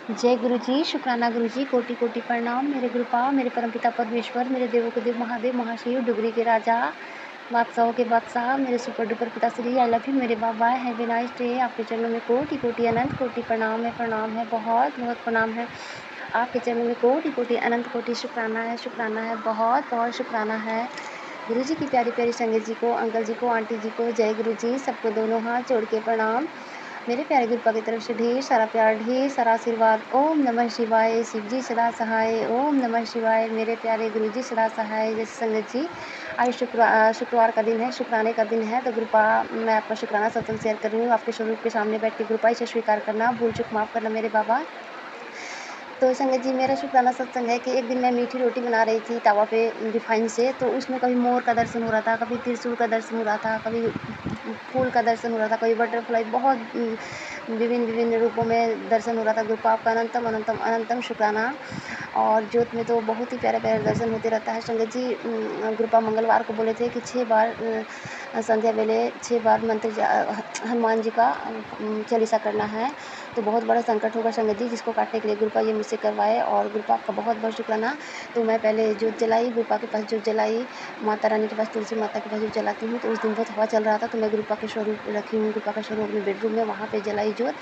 जय गुरु जी, शुक्राना गुरु जी, कोटि कोटि प्रणाम। मेरे गुरुपा, मेरे परमपिता परमेश्वर, मेरे देवों के देव महादेव महाशिव, डुगरी के राजा, बादशाहों के बादशाह, मेरे सुपर डुपर पिताश्री, आई लव यू मेरे बाबा। Have a nice day. आपके चरणों में कोटि कोटि अनंत कोटि प्रणाम है, बहुत बहुत प्रणाम है। आपके चरणों में कोटि कोटि अनंत कोटि शुक्राना है, बहुत बहुत शुक्राना है। गुरु जी की प्यारी प्यारी संगत जी को, अंकल जी को, आंटी जी को, जय गुरु जी, सबको दोनों हाथ जोड़ के प्रणाम। मेरे प्यारे गुरुपा की तरफ से ढेर सारा प्यार, ढेर सारा आशीर्वाद। ओम नमः शिवाय। शिव जी सदा सहाय। ओम नमः शिवाय। मेरे प्यारे गुरु जी सदा सहाय। जैसे संगत जी, आज शुक्रवार का दिन है, शुक्राने का दिन है, तो गुरुपा मैं आपका शुक्राना सत्संग शेयर कर रही हूँ आपके स्वरूप के सामने बैठ के। गुरुपा इसे स्वीकार करना, भूल चूक माफ़ करना मेरे बाबा। तो संगत जी, मेरा शुक्राना सत्संग है कि एक दिन मैं मीठी रोटी बना रही थी तवा पे रिफाइन से, तो उसमें कभी मोर का दर्शन हो रहा था, कभी त्रिशूल का दर्शन हो रहा था, कभी फूल का दर्शन हो रहा था, कभी बटरफ्लाई, बहुत विभिन्न विभिन्न रूपों में दर्शन हो रहा था। गुरुपा आपका अनंतम अनंतम अनंतम शुक्राना। और ज्योत में तो बहुत ही प्यारे प्यारे दर्शन होते रहता है। संगत जी, गुरुपा मंगलवार को बोले थे कि 6 बार संध्या वेले 6 बार हनुमान जी का चालीसा करना है, तो बहुत बड़ा संकट होगा संगत जी, जिसको काटने के लिए गुरुपा ये मुझसे करवाए। और गुरुपा आपका बहुत बहुत शुक्राना। तो मैं पहले जोत जलाई, गुरुपा के पास जोत जलाई, माता रानी के पास, तुलसी माता के पास जोत जलाती हूँ। तो उस दिन बहुत हवा चल रहा था, तो मैं गुरुपा के स्वरूप रखी हूँ, गुरुपा का स्वरूप अपने बेडरूम में, वहाँ पे जलाई जोत।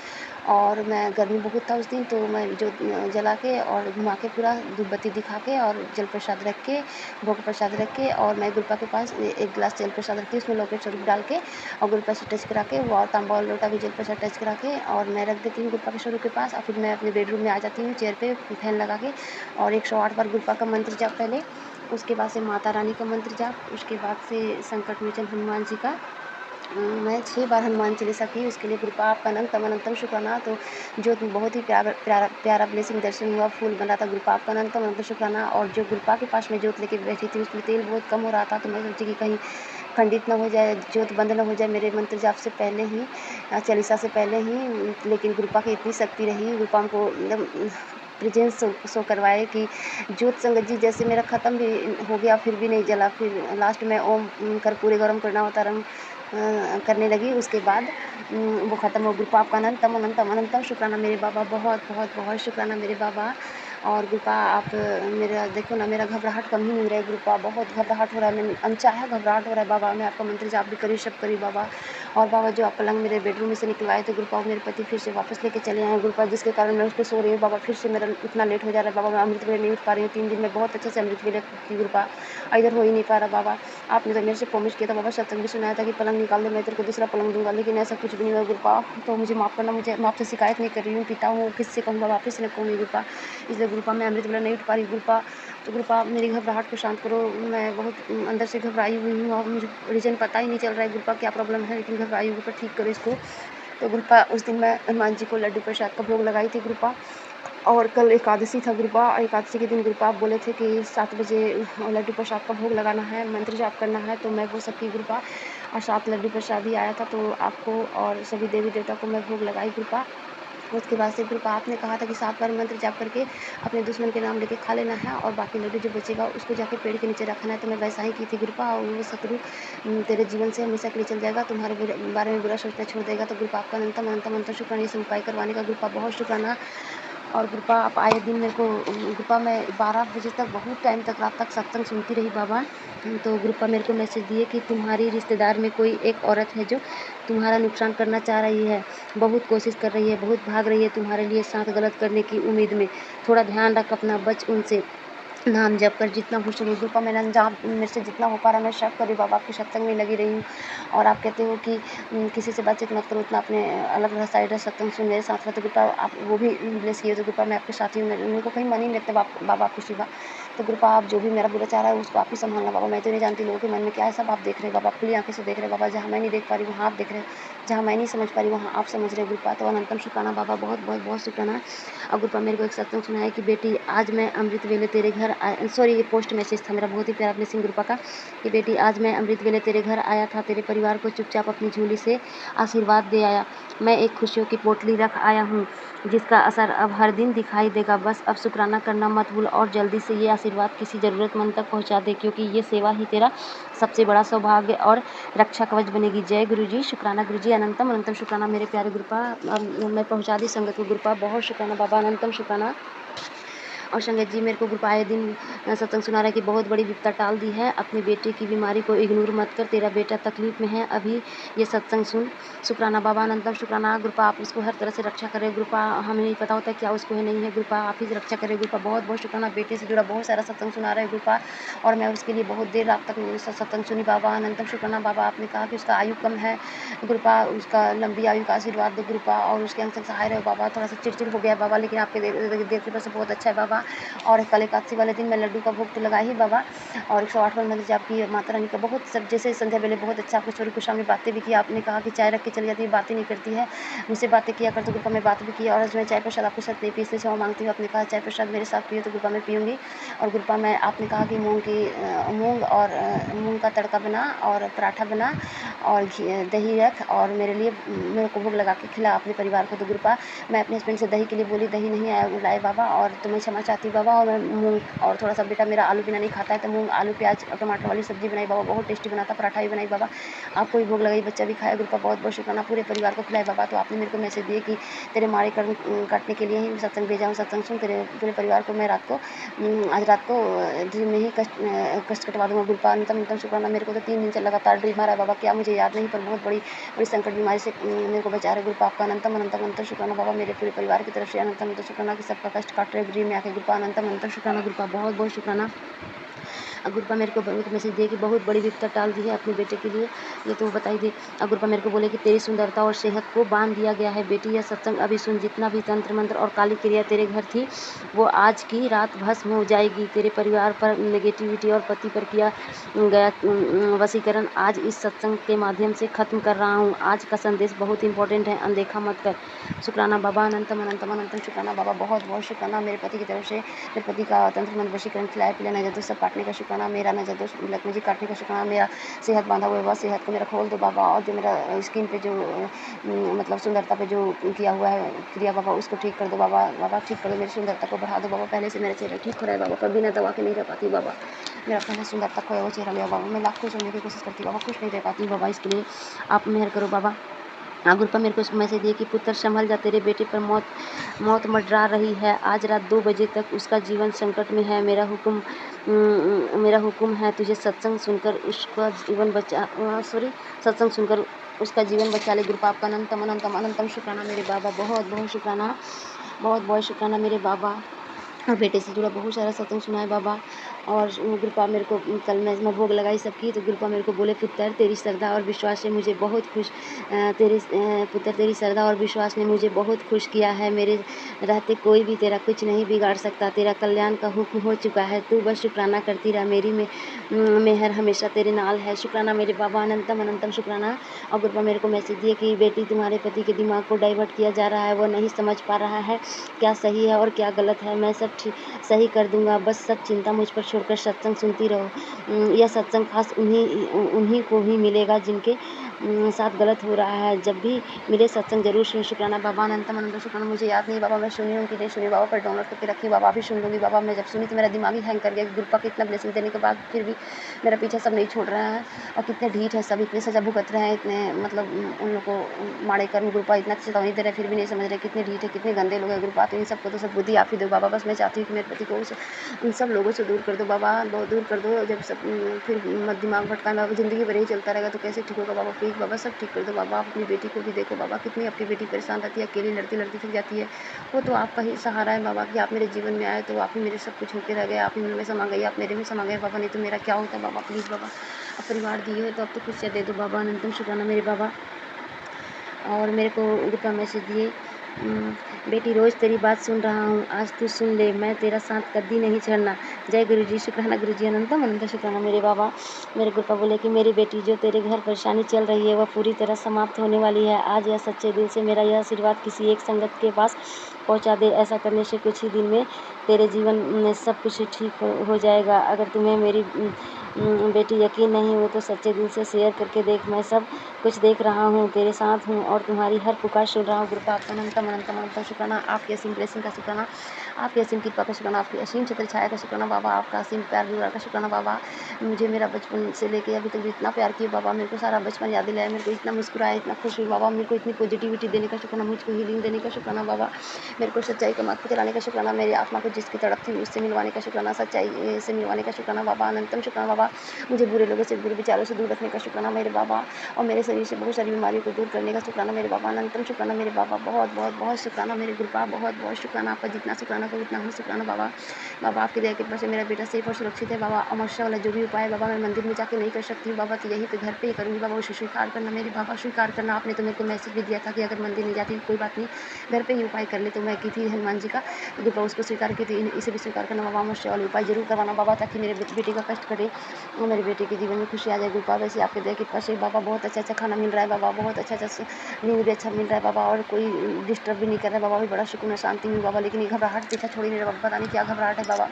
और मैं गर्मी बहुत था उस दिन, तो मैं जोत जला के और घुमा के पूरा धूप बत्ती दिखा के और जल प्रसाद रख के, भोग प्रसाद रख के, और मैं गुरुपा के पास एक गिलास जल प्रसाद रखती हूँ, उसमें लौकी स्वरूप डाल के, और गुरुपा से टच करा के, वो तांबा और लोटा भी जल प्रसाद टच करा के, और मैं रख देती हूँ गुरुपा के स्वरूप के पास। और फिर मैं अपने बेडरूम में आ जाती हूँ चेयर पे फैन लगा के, और 108 बार गुरुपा का मंत्र जाप पहले, उसके बाद से माता रानी का मंत्र जाप, उसके बाद से संकट मोचन हनुमान जी का। मैं 6 बार हनुमान चालीसा की, उसके लिए गुरुपा आपका अनंतम अनंतम शुक्राना। तो जो बहुत ही प्यारा प्यारा प्यारा ब्लेसिंग दर्शन हुआ, फूल बन रहा था, गुरुपा आपका अनंतम अनंतम शुक्राना। और जो गुरुपा के पास में जोत लेके बैठी थी, उसमें तेल बहुत कम हो रहा था, तो मैं सोची कि कहीं खंडित ना हो जाए, जोत बंद ना हो जाए मेरे मंत्र जाप से पहले ही, चालीसा से पहले ही। लेकिन गुरुपा की इतनी शक्ति रही, गुरुपा हमको एकदम प्रेजेंस शो करवाए कि ज्योत संगत जी जैसे मेरा ख़त्म भी हो गया, फिर भी नहीं जला। फिर लास्ट में ओम कर्पूरे गौरम करुणावतारम करने लगी, उसके बाद वो ख़त्म हो। गुरुपा आपका अनंतम अनंतम अनंतम शुक्राना मेरे बाबा, बहुत बहुत बहुत शुक्राना मेरे बाबा। और गुरुपा आप मेरा देखो ना, मेरा घबराहट कम ही नहीं रहा है गुरुपा, बहुत घबराहट हो रहा है, मैं अनचाहा घबराहट हो रहा है बाबा। मैं आपका मंत्र जाप भी करी, सब करी बाबा। और बाबा जो आप पलंग मेरे बेडरूम में से निकलवाए थे गुरुपा, मेरे पति फिर से वापस लेके चले आए गुरुपा, जिसके कारण मैं उस पर सो रही हूँ बाबा। फिर से मेरा इतना लेट हो जा रहा है बाबा, मैं अमृत वेले नहीं उठ पा रही हूँ। 3 दिन में बहुत अच्छे से अमृत वेले की गुरुपा, इधर हो ही नहीं पा रहा बाबा। आपने तो मेरे से प्रॉमिस किया था बाबा, सत्संग भी सुनाया था कि पलंग निकाल दे, मैं तेरे को दूसरा पलंग दूंगा, लेकिन ऐसा कुछ भी नहीं हुआ गुरुपा। तो मुझे माफ़ करना, मुझे मैं आपसे शिकायत नहीं कर रही हूँ, पिता हूँ, किससे कहूँगा, वापस नहीं कहूँगी गुरुपा। इसलिए गुरुपा मैं अमृत वेला नहीं उठ पा रही गुरुपा। तो गुरुपा आप मेरी घबराहट को शांत करो, मैं बहुत अंदर से घबराई हुई हूँ, और मुझे रीज़न पता ही नहीं चल रहा है गुरुपा क्या प्रॉब्लम है, लेकिन घबराई हुई, गुरुपा ठीक करो इसको। तो गुरुपा उस दिन मैं हनुमान जी को लड्डू प्रसाद का भोग लगाई थी गुरुपा। और कल एकादशी था गुरुपा, एकादशी के दिन गुरुपा आप बोले थे कि 7 बजे लड्डू प्रसाद का भोग लगाना है, मंत्र जाप करना है, तो मैं वो सब की गुरुपा। और 7 लड्डू प्रसाद ही आया था, तो आपको और सभी देवी देवता को मैं भोग लगाई गुरुपा। उसके बाद से गुरुपा आपने कहा था कि 7 बार मंत्र जाप करके अपने दुश्मन के नाम लेके खा लेना है, और बाकी लड्डू जो बचेगा उसको जाके पेड़ के नीचे रखना है। तो मैं वैसा ही की थी गुरुपा, और वो शत्रु तेरे जीवन से हमेशा के लिए चल जाएगा, तुम्हारे बारे में बुरा सोचना छोड़ देगा। तो गुरुपा आपका अनंतम अनंतम अनंतम शुक्राना ये सब उपाय करवाने का गुरुपा, बहुत शुक्राना। और गुरुपा आप आए दिन मेरे को, गुरुपा मैं 12 बजे तक, बहुत टाइम तक, रात तक सत्संग सुनती रही बाबा। तो गुरुपा मेरे को मैसेज दिए कि तुम्हारी रिश्तेदार में कोई एक औरत है जो तुम्हारा नुकसान करना चाह रही है, बहुत कोशिश कर रही है, बहुत भाग रही है तुम्हारे लिए साथ गलत करने की उम्मीद में। थोड़ा ध्यान रख अपना, बच उनसे, नाम जप कर जितना हो सके। गुरुपा मेरा अंजाम मेरे से जितना हो पा रहा मैं सब करी बाबा, आपके सत्संग में लगी रही हूँ। और आप कहते हो कि किसी से बातचीत मत करो, उतना अपने अलग अलग साइड है, सत्संग सुन मेरे साथ रहते। गुरुपा आप वो भी ब्लेस किए, तो गुरुपा मैं आपके साथ ही हूँ, मेरे को कहीं मन ही नहीं लगता बाबा आपके सिवा। तो गुरुपा आप जो भी मेरा बुरा चाह रहा है उसको आप ही संभालना बाबा, मैं तो नहीं जानती लोगों के मन में क्या है, सब आप देख रहे हैं बाबा, खुली आंखें से देख रहे हैं बाबा। जहाँ मैं नहीं देख पा रही वहाँ आप देख रहे हैं, जहाँ मैं नहीं समझ पा रही वहाँ आप समझ रहे हैं गुरुपा। तो अनंतम शुक्राना बाबा, बहुत बहुत बहुत शुक्राना। और गुरुपा मेरे को एक सत्संग सुना है कि बेटी आज मैं अमृत वेले तेरे घर सॉरी ये पोस्ट मैसेज था मेरा, बहुत ही प्यारा ब्लेसिंग गुरुपा का, कि बेटी आज मैं अमृत वेले तेरे घर आया था, तेरे परिवार को चुपचाप अपनी झोली से आशीर्वाद दे आया। मैं एक खुशियों की पोटली रख आया हूँ, जिसका असर अब हर दिन दिखाई देगा। बस अब शुक्राना करना मत भूल, और जल्दी से ये आशीर्वाद किसी ज़रूरतमंद तक पहुँचा दे, क्योंकि ये सेवा ही तेरा सबसे बड़ा सौभाग्य और रक्षा कवच बनेगी। जय गुरु जी, शुक्राना गुरु जी। अनंतम अनंतम शुक्राना मेरे प्यारे गुरुपा। मैं पहुँचा दी संगत को गुरुपा, बहुत शुक्राना बाबा, अनंतम शुक्राना। और संगत जी मेरे को ग्रुप आए दिन सत्संग सुना रहा है कि बहुत बड़ी विपदा टाल दी है, अपनी बेटे की बीमारी को इग्नोर मत कर, तेरा बेटा तकलीफ में है, अभी ये सत्संग सुन। शुक्राना बाबा, अनंतम शुक्राना ग्रुपा, आप उसको हर तरह से रक्षा करें ग्रुपा, हमें नहीं पता होता क्या उसको है नहीं है ग्रुपा, आप ही रक्षा करें ग्रुपा। बहुत बहुत शुक्राना, बेटे से जुड़ा बहुत सारा सत्संग सुना रहे ग्रुपा, और मैं उसके लिए बहुत देर रात तक सत्संग सुनी बाबा, अनंतम शुक्राना बाबा। आपने कहा कि उसका आयु कम है ग्रुपा, उसका लंबी आयु का आशीर्वाद दो ग्रुपा, और उसके अंग संग सहाय रहे बाबा। थोड़ा सा चिड़चिड़ हो गया बाबा, लेकिन आपके देर कृपा से बहुत अच्छा है बाबा। और कल एकादशी वाले दिन मैं लड्डू का भोग तो लगा ही बाबा, और 108 बार मंदिर जाप की, माता रानी का बहुत सब, जैसे संध्या वेले बहुत अच्छा आपको स्वरूप कुशा में बातें भी की। आपने कहा कि चाय रख के चली जाती है, बातें नहीं करती है, मुझसे बातें किया कर, तो कृपा में बात भी की। और आज मैं चाय प्रसाद आपके साथ नहीं पी, इसलिए क्षमा मांगती हूँ। आपने कहा चाय प्रसाद मेरे साथ पियो, तो कृपा में पीऊँगी। और कृपा में आपने कहा कि मूँग का तड़का बना और पराठा बना और दही रख, और मेरे को भोग लगा के खिला अपने परिवार को। तो कृपा मैं अपने हस्बैंड से दही के लिए बोली, दही नहीं आया लाए बाबा, और तुम्हें क्षमा चाहती बाबा। और मैं मूँग, और थोड़ा सा बेटा मेरा आलू बिना नहीं खाता है, तो मूँग आलू प्याज और टमाटर वाली सब्जी बनाई बाबा, बहुत टेस्टी बना था, पराठा भी बनाई बाबा, आपको भी भोग लगाई, बच्चा भी खाया ग्रुपा, बहुत बहुत शुक्राना, पूरे परिवार को खिलाए बाबा। तो आपने मेरे को मैसेज दिए कि तेरे मारे कर्म काटने के लिए ही सत्संग भेजा हूँ, सत्संग सुन, तेरे पूरे परिवार को मैं आज रात को ड्रीम में ही कष्ट कटवा दूंगा ग्रुपा, अंतम अंतम शुक्राना। मेरे को तो 3 दिन से लगातार ड्रीम आ रहा है बाबा, क्या मुझे याद नहीं, पर बहुत बड़ी बड़ी संकट बीमारी से मेरे को बचा रहे ग्रुपा, आपका अनंतम अनंतम अनंतम शुक्राना बाबा। मेरे पूरे परिवार की तरफ से अनंतम अनंतम शुक्राना कि सबका कष्ट काट रहे ड्रीम में आके ग्रुपा, अनंतम अनंतम शुक्राना ग्रुपा, बहुत बहुत शुक्राना। गुरुपा मेरे को मैसेज दिए कि बहुत बड़ी विपदा टाल दी है अपने बेटे के लिए, ये तो बताई दे। गुरुपा मेरे को बोले कि तेरी सुंदरता और सेहत को बांध दिया गया है बेटी, यह सत्संग अभी सुन, जितना भी तंत्र मंत्र और काली क्रिया तेरे घर थी वो आज की रात भस्म हो जाएगी। तेरे परिवार पर नेगेटिविटी और पति पर किया गया वशीकरण आज इस सत्संग के माध्यम से खत्म कर रहा हूँ। आज का संदेश बहुत इंपॉर्टेंट है, अनदेखा मत कर। शुक्राना बाबा, अनंतम अनंतम अनंतम शुक्राना बाबा, बहुत बहुत शुक्राना। मेरे पति की तरफ से मेरे पति का तंत्र मंत्र वशीकरण खिलाया पिलाया नजर दोष सब काटने का शुक्राना, मेरा नजर दोष लक्ष्मी जी काटने का शुक्राना, मेरा सेहत बांधा हुआ है बाबा, सेहत को मेरा खोल दो बाबा, और जो मेरा स्किन पे जो मतलब सुंदरता पे जो किया हुआ है क्रिया बाबा, उसको ठीक कर दो बाबा, बाबा ठीक कर दो, मेरी सुंदरता को बढ़ा दो बाबा। पहले से मेरा चेहरा ठीक हो रहा है बाबा, पर बिना दवा के नहीं रह पाती बाबा, मेरा पहले सुंदरता खोया वो चेहरा लिया बाबा, मैं लाख खुश होने की कोशिश करती बाबा, खुश नहीं रह पाती बाबा, इसके लिए आप मेहर करो बाबा। गुरुपा मेरे को मैसेज दिए कि पुत्र संभल जा, तेरे बेटे पर मौत मंडरा रही है, आज रात 2 बजे तक उसका जीवन संकट में है। मेरा हुक्म है तुझे सत्संग सुनकर उसका जीवन बचा ले। गुरुपा आपका अनंतम अनंतम अनंतम शुक्राना मेरे बाबा, बहुत बहुत शुक्राना, बहुत बहुत शुक्राना मेरे बाबा। और बेटे से जुड़ा बहुत सारा सत्संग सुना है बाबा। और गुरुपा मेरे को कल मैं भोग लगाई सबकी, तो गुरुपा मेरे को बोले पुत्र तेरी श्रद्धा और विश्वास से मुझे बहुत खुश तेरी श्रद्धा और विश्वास ने मुझे बहुत खुश किया है, मेरे रहते कोई भी तेरा कुछ नहीं बिगाड़ सकता, तेरा कल्याण का हुक्म हो चुका है, तू बस शुक्राना करती रह, मेरी मेहर हमेशा तेरे नाल है। शुक्राना मेरे बाबा, अनंतम अनंतम शुक्राना। और गुरुपा मेरे को मैसेज दिए कि बेटी तुम्हारे पति के दिमाग को डाइवर्ट किया जा रहा है, वो नहीं समझ पा रहा है क्या सही है और क्या गलत है, मैं सब सही कर दूंगा, बस सब चिंता मुझ पर छोड़कर सत्संग सुनती रहो। यह सत्संग खास उन्हीं को ही मिलेगा जिनके साथ गलत हो रहा है, जब भी मिले सत्संग जरूर सुन। शुक्राना बाबा, अनंतम अनंत शुक्राना। मुझे याद नहीं बाबा मैं सुनी हूँ कि नहीं सुनी बाबा, पर डाउनलोड करके रखी बाबा, अभी सुन लूँगी बाबा। मैं जब सुनी तो मेरा दिमाग ही हैंग कर गया, गुरुपा के इतना ब्लेसिंग देने के बाद फिर भी मेरा पीछा सब नहीं छोड़ रहा है, और कितने ढीठ है सब, इतने सजा भुगत रहे हैं, इतने मतलब उन लोग को माड़े कर्म गुरुपा इतना चेतावनी दे रहे हैं, फिर भी नहीं समझ रहे, कितने ढीठ है, कितने गंदे लोग हैं गुरुपा। तो इन सबको तो सब बुद्धि आप ही दो बाबा, बस मैं चाहती हूँ कि मेरे पति को उन सब लोगों से दूर कर दो बाबा, बहुत दूर कर दो। जब सब फिर दिमाग भटका बाबा, ज़िंदगी भर ही चलता रहेगा तो कैसे ठीक होगा बाबा, प्लीज़ बाबा सब ठीक कर दो बाबा। आप अपनी बेटी को भी देखो बाबा, कितनी आपकी बेटी परेशान रहती है, अकेली लड़ती लड़ती थक जाती है, वो तो आपका ही सहारा है बाबा, कि आप मेरे जीवन में आए तो आप ही मेरे सब कुछ होते रह गए, आप ही में समा गए, आप मेरे में समा गए बाबा, नहीं तो मेरा क्या होता बाबा, प्लीज़ बाबा। अब परिवार दिए हो तो अब तो खुशियाँ दे दो बाबा, अनंतम शुक्राना मेरे बाबा। और मेरे को गुरुपा मैसेज दिए, बेटी रोज़ तेरी बात सुन रहा हूँ, आज तू सुन ले, मैं तेरा साथ कभी नहीं छोड़ना। जय गुरु जी, शुक्राना गुरु जी, अनंतम अनंत शुक्राना मेरे बाबा। मेरे गुरुपा बोले कि मेरी बेटी जो तेरे घर परेशानी चल रही है वह पूरी तरह समाप्त होने वाली है। आज यह सच्चे दिल से मेरा यह आशीर्वाद किसी एक संगत के पास पहुँचा दे, ऐसा करने से कुछ ही दिन में तेरे जीवन में सब कुछ ठीक हो जाएगा। अगर तुम्हें बेटी यकीन नहीं हो तो सच्चे दिल से शेयर करके देख, मैं सब कुछ देख रहा हूँ, तेरे साथ हूँ और तुम्हारी हर पुकार सुन रहा हूँ। गुरु पाक अनंतम अनंतम अनंतम शुक्राना, आपकी असीम ब्लेसिंग का शुक्राना, आपकी असीम कृपा का शुक्राना, आपकी असीम छत्र छाया का शुक्राना बाबा, आपका असीम प्यार दुलार का शुक्राना बाबा। मुझे मेरा बचपन से लेके अभी तक इतना प्यार किया बाबा, मेरे को सारा बचपन याद दिलाया, मेरे को इतना मुस्कुराया, इतना खुश हुई बाबा, मेरे को इतनी पॉजिटिविटी देने का शुक्राना, मुझको हीलिंग देने का शुक्राना बाबा, मेरे को सच्चाई का मार्ग पे चलाने का शुक्राना, मेरी आत्मा को जिसकी तड़प थी उससे मिलवाने का शुक्राना, सच्चाई से मिलवाने का शुक्राना बाबा, अनंतम शुक्राना बाबा। मुझे बुरे लोगों से, बुरे विचारों से दूर रखने का शुक्राना मेरे बाबा, और मेरे शरीर से बहुत सारी बीमारियों को दूर करने का शुक्राना मेरे बाबा, अनंतम शुक्राना मेरे बाबा, बहुत बहुत बहुत शुक्राना मेरे गुरु पाक, बहुत बहुत शुक्राना, आपका जितना शुक्राना करो उतना ही शुक्राना बाबा। बाबा आपकी दया कृपा से मेरा बेटा सेफ और सुरक्षित है बाबा। अमावस्या वाला जो भी उपाय बाबा मैं मंदिर में जाके नहीं कर सकती हूँ बाबा, तो यही पे घर पे ही करूँगी बाबा, उसे स्वीकार करना मेरे बाबा, स्वीकार करना। आपने तो मेरे को मैसेज भी दिया था कि अगर मंदिर नहीं जाती कोई बात नहीं, घर पे ही उपाय कर ले, तो मैं की थी हनुमान जी का, तो कृपा उसको स्वीकार की थी, इसे भी स्वीकार करना बाबा, अमावस्या वाले उपाय जरूर करवाना बाबा, ताकि मेरे बेटे का कष्ट कटे और मेरे बेटे के जीवन में खुशी आ जाए गुरु पाक। वैसे आपके दया कृपा से बाबा बहुत अच्छा अच्छा खाना मिल रहा है बाबा, बहुत अच्छा नींद भी अच्छा मिल रहा है बाबा, और कोई डिस्टर्ब भी नहीं कर रहा है बाबा, भी बड़ा सुकून है, शांति में बाबा। लेकिन ये घबराहट पीछा छोड़ ही नहीं रहा बाबा, पता नहीं क्या घबराहट है बाबा।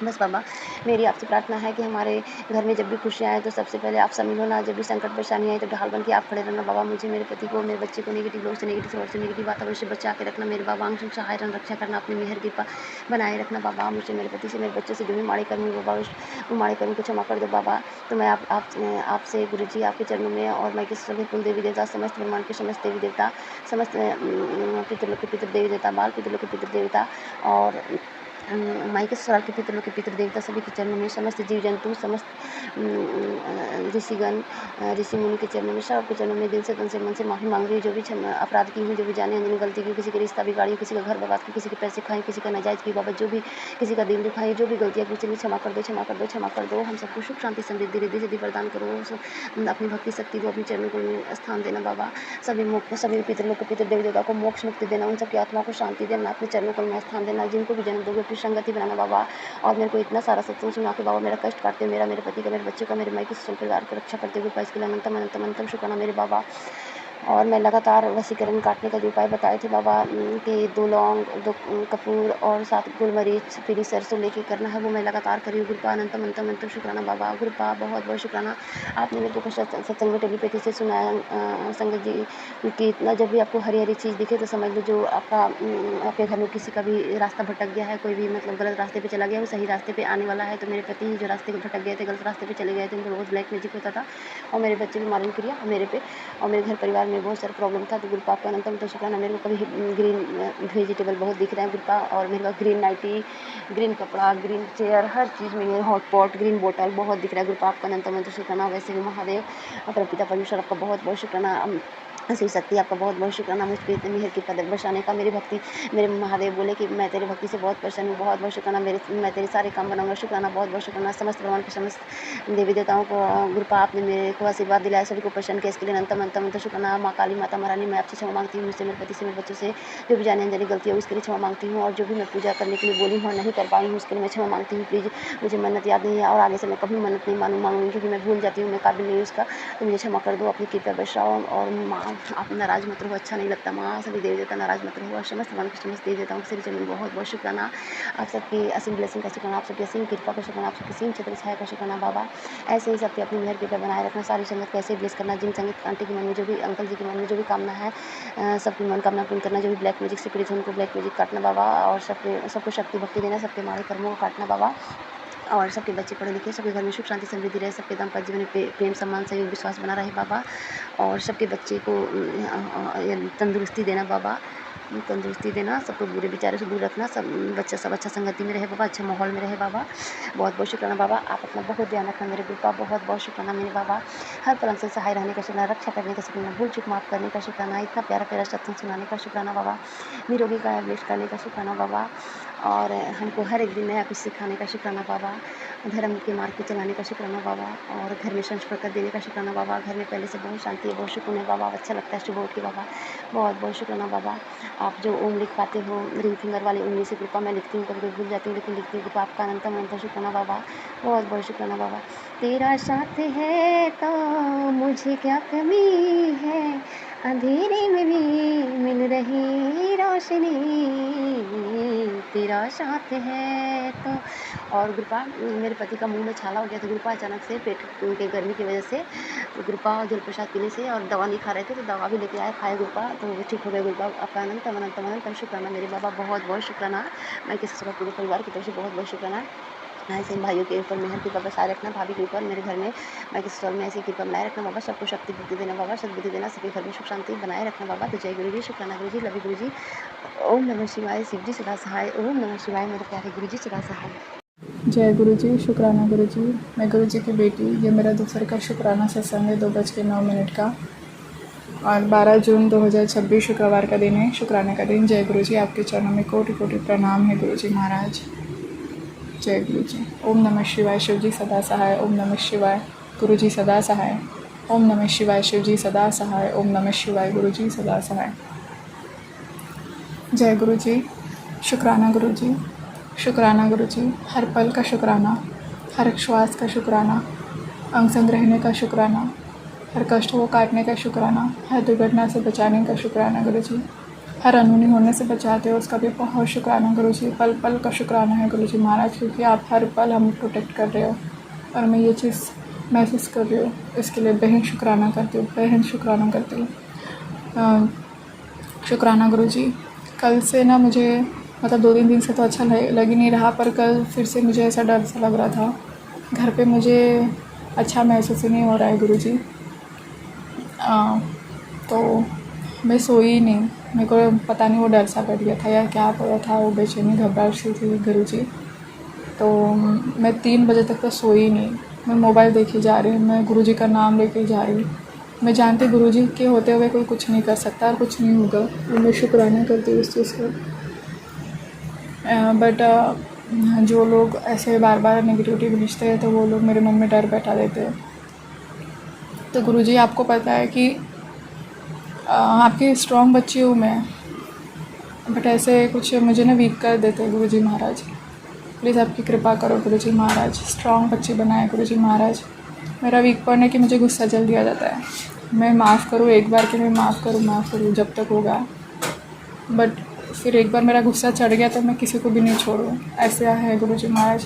बस बाबा मेरी आपसे प्रार्थना है कि हमारे घर में जब भी खुशियाँ आए तो सबसे पहले आप शामिल होना, जब भी संकट परेशानी आए तो ढाल बन के आप खड़े रहना बाबा। मुझे, मेरे पति को, मेरे बच्चे को नेगेटिव लोग से, नेगेटिव सोच से, नेगेटिव वातावरण से बचा के रखना मेरे बाबा, अंश सहाय रक्षा करना, अपनी मेहर कृपा बनाए रखना बाबा। मुझे, मेरे पति से, मेरे बच्चों से जो भी माड़ी कर्मी बाबा, वो माड़ी कर्मी को क्षमा कर दो बाबा। तो मैं आपसे गुरु जी आपके चरणों में, और मैं किस सभी कुल देवी देवता, समस्त ब्रह्मांड के समस्त देवी देवता, समस्त पितृलोक के पितृ देवी देवता, बाल पितृलोक के पितृ देवता, और माई के ससुराल के पितरों के पितृ देवता सभी के चरणों में, समस्त जीव जंतु, समस्त ऋषिगण, ऋषि मुनि के चरणों में, सबके चरणों में दिल से, तन से, मन से माफ़ी मांग रही हूँ। जो भी अपराध की हूँ, जो भी जाने अनजाने गलती की, किसी का रिश्ता बिगाड़ी हूँ, किसी का घर बर्बाद की, किसी के पैसे खाए, किसी का नाजायज़ की बाबा, जो भी किसी का दिल दुखाई, जो भी गलतियाँ की, चलिए क्षमा कर दो, क्षमा कर दो, क्षमा कर दो। हम सबको सुख शांति समृद्धि रिद्धि सिद्धि प्रदान करो, अपनी भक्ति शक्ति दो, अपने चरणों को स्थान देना बाबा। सभी पितरों को, पितृ देवी देवता को मोक्ष मुक्ति देना, उन सबकी आत्मा को शांति देना, अपने चरणों को स्थान देना, जिनको भी जन्म दोगे अपनी संगति बनाना बाबा। और मेरे को इतना सारा सत्संग सुना के बाबा मेरा कष्ट काटते, मेरा, मेरे पति का, मेरे बच्चे का, मेरे माई के परिवार की रक्षा करते हुए इसके लिए अनंतम अनंतम अनंतम शुक्राना मेरे बाबा। और मैं लगातार वशीकरण काटने का जो उपाय बताए थे बाबा, कि 2 लौंग, 2 कपूर और 7 गुलमरीच, पीली सरसों लेके करना है, वो मैं लगातार करी हूँ। गुरुपा अनंतम अनंतम अनंतम शुक्राना बाबा, गुरुपा बहुत बहुत शुक्राना। आपने मेरे को सत्संग में टेलीपैथी से सुनाया संगत जी कि इतना, जब भी आपको हरी हरी चीज़ दिखे तो समझ लो जो आपके घर में किसी का भी रास्ता भटक गया है, कोई भी मतलब गलत रास्ते पे चला गया, वो सही रास्ते पे आने वाला है। तो मेरे पति जो रास्ते को भटक गए थे, गलत रास्ते पे चले गए थे, उनको रोज़ ब्लैक मैजिक होता था, और मेरे बच्चे भी मालूम किया मेरे पे, और मेरे घर परिवार में बहुत सारा प्रॉब्लम था। तो गुरुपा का अनंतम तो शुक्राना। मेरे को कभी ग्रीन वेजिटेबल बहुत दिख रहे हैं गुरुपा, और मेरे पास ग्रीन नाइटी, ग्रीन कपड़ा, ग्रीन चेयर, हर चीज़ में ये हॉट पॉट, ग्रीन बोतल बहुत दिख रहा है गुरुपा का अनंतम तो शुक्राना। वैसे भी महादेव अपने पिता परमेश्वर आपका बहुत बहुत शुक्राना, शिव शक्ति आपका बहुत बहुत शुक्राना, मुझ पर इतनी मेहर की पदक बरसाने का। मेरी भक्ति, मेरे महादेव बोले कि मैं तेरी भक्ति से बहुत प्रसन्न हूँ, बहुत बहुत शुक्राना, मैं तेरे सारे काम बनाऊंगा, शुक्राना, बहुत बहुत शुक्राना। समस्त भगवान के समस्त देवी देवताओं को गुरुपा आपने मेरे को आशीर्वाद दिलाया, सभी को प्रसन्न किया, इसके लिए अनंतम अनंतम अनंत शुक्राना। माँ काली, माता महारानी, मैं आपसे क्षमा मांगती हूँ, मुझसे, मेरे पति से, मेरे बच्चों से जो भी जाने अनजाने गलती है उसके लिए क्षमा मांगती हूँ, और जो भी मैं पूजा करने के लिए बोली हूँ और नहीं कर पाई हूँ उसके लिए मैं क्षमा मांगती हूँ। प्लीज़, मुझे मन्नत याद नहीं है और आगे से मैं कभी मन्नत नहीं मांगूंगी, क्योंकि मैं भूल जाती हूँ, मैं काबिल नहीं हूँ उसका, तो मुझे क्षमा कर दो, अपनी कृपया बरसाओ। और माँ आप नाराज़ मत रहो, अच्छा नहीं लगता माँ, सभी देवी देवता नाराज़ मत रहो, और समस्त भगवान के समस्त देवी देवताओं के चरण बहुत बहुत शुक्राना। आप सबकी असीम ब्लेसिंग का शुक्राना, आप सबकी असीम कृपा का शुक्राना, आप सबकी असीम छत्र छाया का शुक्राना बाबा। ऐसे ही सबकी अपनी मेहर कृपा बनाए रखना, सारी संगत को ऐसे ब्लेस करना, जिन संगत आंटी के मन में जो भी, अंकल जी के मन में जो भी कामना है, सबकी मनोकामना पूर्ण करना, जो भी ब्लैक मैजिक से पीड़ित हैं उनको ब्लैक मैजिक काटना बाबा, और सबको शक्ति भक्ति देना, सबके माड़े कर्मों को काटना बाबा, और सबके बच्चे पढ़े लिखे, सबके घर में सुख शांति समृद्धि रहे, सबके दाम्पत्य जीवन में प्रेम सम्मान सहयोग विश्वास बना रहे बाबा, और सबके बच्चे को तंदुरुस्ती देना बाबा, तंदुरुस्ती देना, सबको बुरे विचारों से दूर रखना, बच्चा सब अच्छा संगति में रहे बाबा, अच्छा माहौल में रहे बाबा। बहुत बहुत शुक्राना बाबा, आप अपना बहुत ध्यान रखना मेरे गुरु का, बहुत बहुत शुक्राना मेरे बाबा। हर पल से सहाय रहने का शुक्राना, रक्षा करने का शुक्राना, भूल चूक माफ़ करने का शुक्राना, इतना प्यारा प्यारा सत्संग सुनाने का शुक्राना बाबा, निरोगी काया ब्लेस करने का शुक्राना बाबा, और हमको हर एक दिन नया कुछ सिखाने का शुक्राना बाबा, धर्म के मार्ग पे चलाने का शुक्राना बाबा, और घर में संस्कार कर देने का शुक्राना बाबा। घर में पहले से बहुत शांति है, बहुत सुकून है बाबा, अच्छा लगता है सुबह उठ के बाबा, बहुत बहुत शुक्राना बाबा। आप जो ओम लिख पाते हो रिंग फिंगर वाली उंगली से कृपा, मैं लिखती हूँ, कभी कभी भूल जाती हूँ, लेकिन लिखती हूँ, तो आपका अनंतम अनंत शुक्राना बाबा, बहुत बहुत शुक्राना बाबा। तेरा साथ है तो मुझे क्या कमी है, अंधेरे में भी मिल रही रोशनी, तेरा साथ है तो। और गुरुपा मेरे पति का मुंह में छाला हो गया था गुरुपा अचानक से पेट के गर्मी की वजह से। तो गुरुपा जल प्रसाद पीने से और दवा नहीं खा रहे थे तो दवा भी लेके आए खाए गुरुपा तो वो ठीक हो गए गुरुपा। आपका अनंत अनंत अनंत शुक्राना मेरे बाबा, बहुत बहुत शुक्राना। मैं किसी ससुर पूरे परिवार की तरफ से बहुत बहुत शुक्राना। ऐसे इन भाइयों के ऊपर मेहर कृपा बरसाए रखना, भाभी के ऊपर मेरे घर में मैं किसी ससुर में ऐसी कृपा बनाए रखना बाबा। सबको शक्ति बुद्धि देना बाबा, सद्बुद्धि देना, सबके घर में सुख शांति बनाए रखना बाबा। तो जय गुरु जी, शुक्राना गुरु जी, लवी गुरु जी। ओम नमः शिवाय, शिव जी सदा सहाय। ओम नमः शिवाय मेरे प्यारे गुरु जी सदा सहाय। जय गुरु जी, शुक्राना गुरु जी। मैं गुरु जी की बेटी, ये मेरा दूसरे का शुक्राना सत्संग है 2:09 का और 12 जून 2026 शुक्रवार का दिन है, शुक्राने का दिन। जय गुरु जी, आपके चरणों में कोटि कोटि प्रणाम है गुरु जी महाराज। जय गुरु जी। ओम नमः शिवाय, शिव जी सदा सहाय। ओम नमः शिवाय, गुरु जी सदा सहाय। ओम नमः शिवाय, शिव जी सदा सहाय। ओम नमः शिवाय, गुरु जी सदा सहाय। जय गुरु जी, शुक्राना गुरु जी, शुक्राना गुरु जी। हर पल का शुक्राना, हर श्वास का शुक्राना, अंग संग रहने का शुक्राना, हर कष्ट को काटने का शुक्राना, हर दुर्घटना से बचाने का शुक्राना गुरु जी, हर अनहोनी होने से बचाते हो उसका भी बहुत शुक्राना गुरु जी। पल पल का शुक्राना है गुरु जी महाराज, क्योंकि आप हर पल हमें प्रोटेक्ट कर रहे हो और मैं ये चीज़ महसूस कर रही हूँ। इसके लिए बेहद शुक्राना करती हूँ, बेहद शुक्राना करती हूँ। शुक्राना गुरु जी। कल से ना मुझे मतलब 2-3 दिन से तो अच्छा लग ही नहीं रहा, पर कल फिर से मुझे ऐसा डर सा लग रहा था। घर पे मुझे अच्छा महसूस ही नहीं हो रहा है गुरु जी। तो मैं सोई ही नहीं, मेरे को पता नहीं वो डर सा कर गया था या क्या पड़ा था, वो बेचैनी घबराहट सी थी गुरु जी। तो मैं 3 बजे तक तो सोई ही नहीं, मैं मोबाइल देखी जा रही हूँ, मैं गुरु जी का नाम लेके जा रही हूँ। मैं जानती गुरु जी के होते हुए कोई कुछ नहीं कर सकता और कुछ नहीं होगा, और मैं शुक्राना करती हूँ उस चीज़ का। बट जो लोग ऐसे बार बार नेगेटिविटी भेजते हैं तो वो लोग मेरे मन में डर बैठा देते हैं। तो गुरु जी आपको पता है कि आपकी स्ट्रॉन्ग बच्ची हूँ मैं, बट ऐसे कुछ मुझे ना वीक कर देते हैं गुरु जी महाराज। प्लीज़ आपकी कृपा करो गुरु जी महाराज, स्ट्रॉन्ग बच्ची बनाए गुरु जी महाराज। मेरा वीक पॉइंट है कि मुझे गुस्सा जल्दी आ जाता है। मैं माफ़ करूँ एक बार कि मैं माफ़ करूँ जब तक होगा, बट फिर एक बार मेरा गुस्सा चढ़ गया तो मैं किसी को भी नहीं छोड़ूँ, ऐसा है गुरु जी महाराज।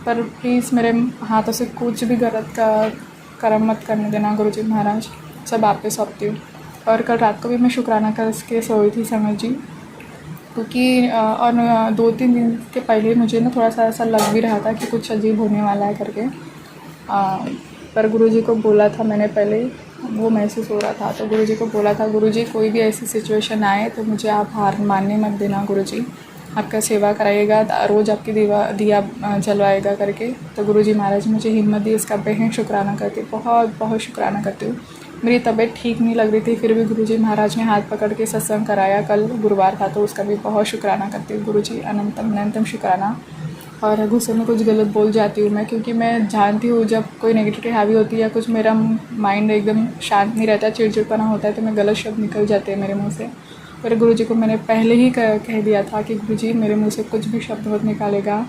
पर प्लीज़ मेरे हाथों से कुछ भी गलत का कर्म मत करने देना गुरु जी महाराज, सब आप पे सौंपती हूँ। और कल रात को भी मैं शुक्राना करके सोई थी समय जी, क्योंकि और 2-3 दिन के पहले मुझे ना थोड़ा सा ऐसा लग भी रहा था कि कुछ अजीब होने वाला है करके, पर गुरुजी को बोला था मैंने पहले ही, वो महसूस हो रहा था। तो गुरुजी को बोला था, गुरुजी कोई भी ऐसी सिचुएशन आए तो मुझे आप हार मानने मत देना गुरुजी, आपका सेवा कराइएगा, रोज़ आपकी दिया जलवाएगा करके। तो गुरुजी महाराज मुझे हिम्मत दी, इसका बेहद शुक्राना करती हूँ, बहुत बहुत शुक्राना करती हूँ। मेरी तबीयत ठीक नहीं लग रही थी, फिर भी गुरुजी महाराज ने हाथ पकड़ के सत्संग कराया, कल गुरुवार था, तो उसका भी बहुत शुक्राना करती हूँ गुरुजी, अनंतम अनंतम शुक्राना। और गुस्से में कुछ गलत बोल जाती हूँ मैं, क्योंकि मैं जानती हूँ जब कोई नेगेटिविटी हावी होती है या कुछ मेरा माइंड एकदम शांत नहीं रहता, चिड़चिड़पना होता है, तो मैं गलत शब्द निकल जाते हैं मेरे मुंह से। पर गुरुजी को मैंने पहले ही कह दिया था कि गुरुजी मेरे मुंह से कुछ भी शब्द मत निकालेगा,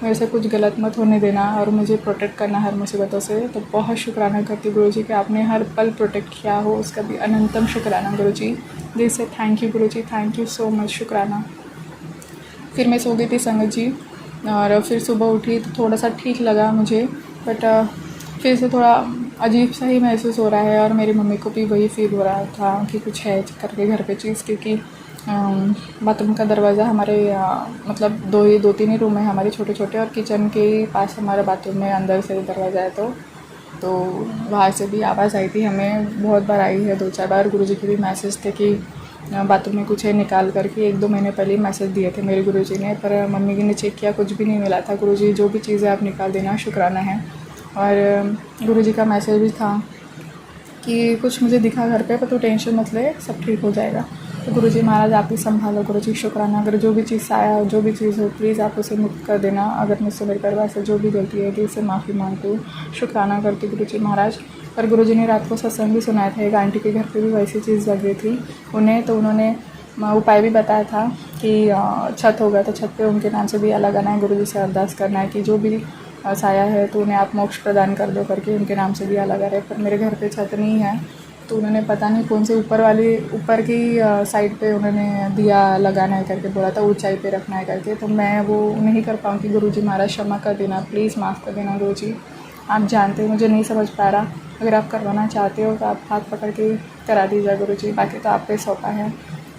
मेरे से कुछ गलत मत होने देना और मुझे प्रोटेक्ट करना हर मुसीबतों से। तो बहुत शुक्राना करती हूँ गुरुजी कि आपने हर पल प्रोटेक्ट किया हो, उसका भी अनंतम शुक्राना गुरुजी। दिल से thank you Guruji, thank you so much, शुक्राना। फिर मैं सो गई थी संगत जी, और फिर सुबह उठी तो थोड़ा सा ठीक लगा मुझे, बट फिर से थोड़ा अजीब सा ही महसूस हो रहा है। और मेरी मम्मी को भी वही फील हो रहा था कि कुछ है करके घर पे चीज़, क्योंकि बाथरूम का दरवाज़ा हमारे मतलब 2-3 ही रूम है हमारे छोटे छोटे, और किचन के पास हमारा बाथरूम में अंदर से दरवाज़ा है, तो वहाँ से भी आवाज़ आई थी, हमें बहुत बार आई है, 2-4 बार। गुरुजी के भी मैसेज थे कि बाथरूम में कुछ है निकाल करके, 1-2 महीने पहले ही मैसेज दिए थे मेरे गुरुजी ने, पर मम्मी ने चेक किया, कुछ भी नहीं मिला था। गुरुजी जो भी चीज़ें आप निकाल देना, शुक्राना है। और गुरुजी का मैसेज भी था कि कुछ मुझे दिखा घर पे, पर तू टेंशन मत ले, सब ठीक हो जाएगा। तो गुरुजी महाराज आप ही संभालो गुरुजी, शुक्राना। अगर जो भी चीज़ आया हो, जो भी चीज़ हो, प्लीज़ आप उसे मुक्त कर देना। अगर मुझसे मेरे परिवार से जो भी गलती है, दिल से माफ़ी मांगती हूँ, शुक्राना करती गुरुजी महाराज। पर गुरुजी ने रात को सत्संग भी सुनाया था, एक आंटी के घर पे भी वैसी चीज़ लग गई थी उन्हें, तो उन्होंने उपाय भी बताया था कि छत होगा तो छत पे उनके नाम से दिया लगाना है, गुरुजी से अरदास करना है कि जो भी साया है तो उन्हें आप मोक्ष प्रदान कर दो करके उनके नाम से दिया लगा रहे। पर मेरे घर पे छत नहीं है, तो उन्होंने पता नहीं कौन से ऊपर की साइड पे उन्होंने दिया लगाना है करके बोला था, ऊंचाई पे रखना है करके। तो मैं वो नहीं कर पाऊँगी। गुरुजी महाराज क्षमा कर देना, प्लीज़ माफ़ कर देना गुरुजी। आप जानते हो मुझे नहीं समझ पा रहा, अगर आप करवाना चाहते हो तो आप हाथ पकड़ के करा दीजिए गुरुजी, बाकी तो आप पे सौंपा है।